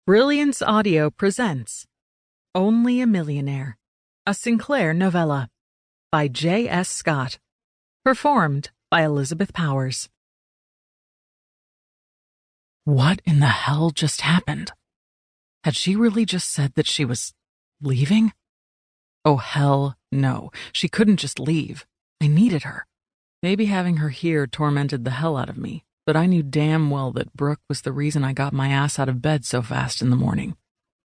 Brilliance Audio presents Only a Millionaire, a Sinclair novella by J.S. Scott, performed by Elizabeth Powers. What in the hell just happened? Had she really just said that she was leaving? Oh, hell no. She couldn't just leave. I needed her. Maybe having her here tormented the hell out of me, but I knew damn well that Brooke was the reason I got my ass out of bed so fast in the morning.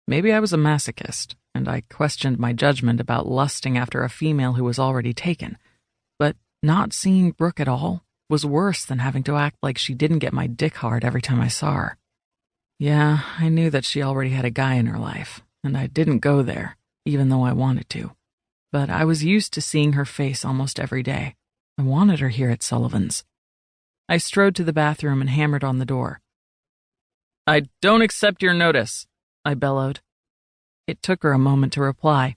Maybe I was a masochist, and I questioned my judgment about lusting after a female who was already taken. But not seeing Brooke at all was worse than having to act like she didn't get my dick hard every time I saw her. Yeah, I knew that she already had a guy in her life, and I didn't go there, even though I wanted to. But I was used to seeing her face almost every day. I wanted her here at Sullivan's. I strode to the bathroom and hammered on the door. "I don't accept your notice," I bellowed. It took her a moment to reply.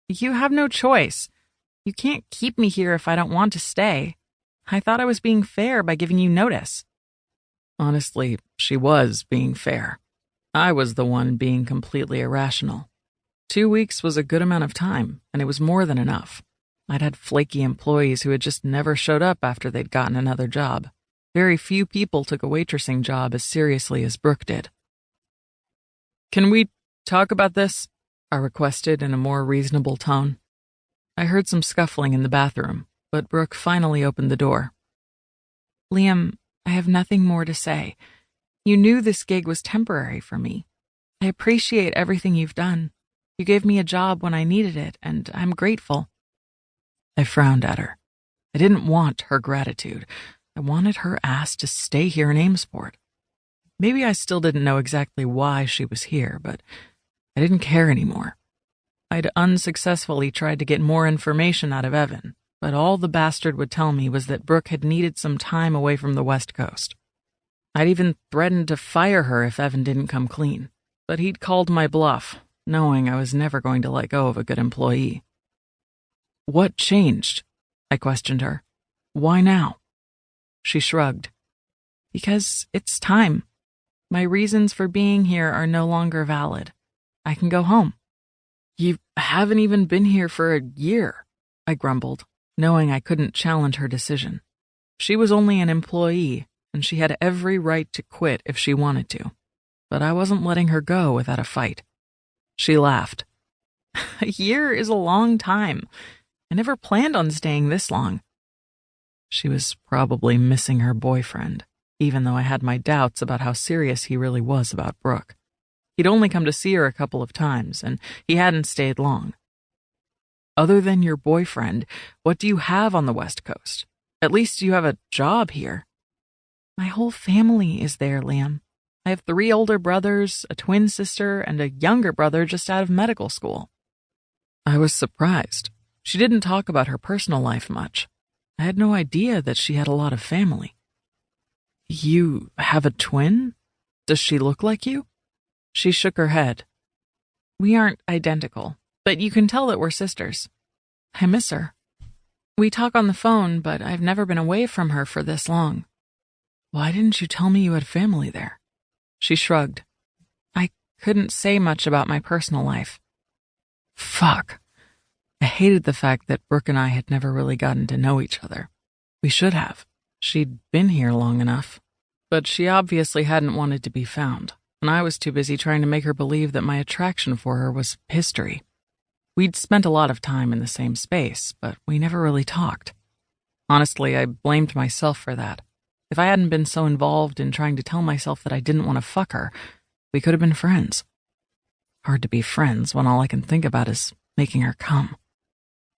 "You have no choice. You can't keep me here if I don't want to stay. I thought I was being fair by giving you notice." Honestly, she was being fair. I was the one being completely irrational. 2 weeks was a good amount of time, and it was more than enough. I'd had flaky employees who had just never showed up after they'd gotten another job. Very few people took a waitressing job as seriously as Brooke did. "Can we talk about this?" I requested in a more reasonable tone. I heard some scuffling in the bathroom, but Brooke finally opened the door. "Liam, I have nothing more to say. You knew this gig was temporary for me. I appreciate everything you've done. You gave me a job when I needed it, and I'm grateful." I frowned at her. I didn't want her gratitude. I wanted her ass to stay here in Amesport. Maybe I still didn't know exactly why she was here, but I didn't care anymore. I'd unsuccessfully tried to get more information out of Evan, but all the bastard would tell me was that Brooke had needed some time away from the West Coast. I'd even threatened to fire her if Evan didn't come clean, but he'd called my bluff, knowing I was never going to let go of a good employee. "What changed?" I questioned her. "Why now?" She shrugged. "Because it's time. My reasons for being here are no longer valid. I can go home." "You haven't even been here for a year," I grumbled, knowing I couldn't challenge her decision. She was only an employee, and she had every right to quit if she wanted to. But I wasn't letting her go without a fight. She laughed. "A year is a long time. I never planned on staying this long." She was probably missing her boyfriend, even though I had my doubts about how serious he really was about Brooke. He'd only come to see her a couple of times, and he hadn't stayed long. "Other than your boyfriend, what do you have on the West Coast? At least you have a job here." "My whole family is there, Liam. I have 3 older brothers, a twin sister, and a younger brother just out of medical school." I was surprised. She didn't talk about her personal life much. I had no idea that she had a lot of family. "You have a twin? Does she look like you?" She shook her head. "We aren't identical, but you can tell that we're sisters. I miss her. We talk on the phone, but I've never been away from her for this long." "Why didn't you tell me you had family there?" She shrugged. "I couldn't say much about my personal life." Fuck. I hated the fact that Brooke and I had never really gotten to know each other. We should have. She'd been here long enough. But she obviously hadn't wanted to be found, and I was too busy trying to make her believe that my attraction for her was history. We'd spent a lot of time in the same space, but we never really talked. Honestly, I blamed myself for that. If I hadn't been so involved in trying to tell myself that I didn't want to fuck her, we could have been friends. Hard to be friends when all I can think about is making her come.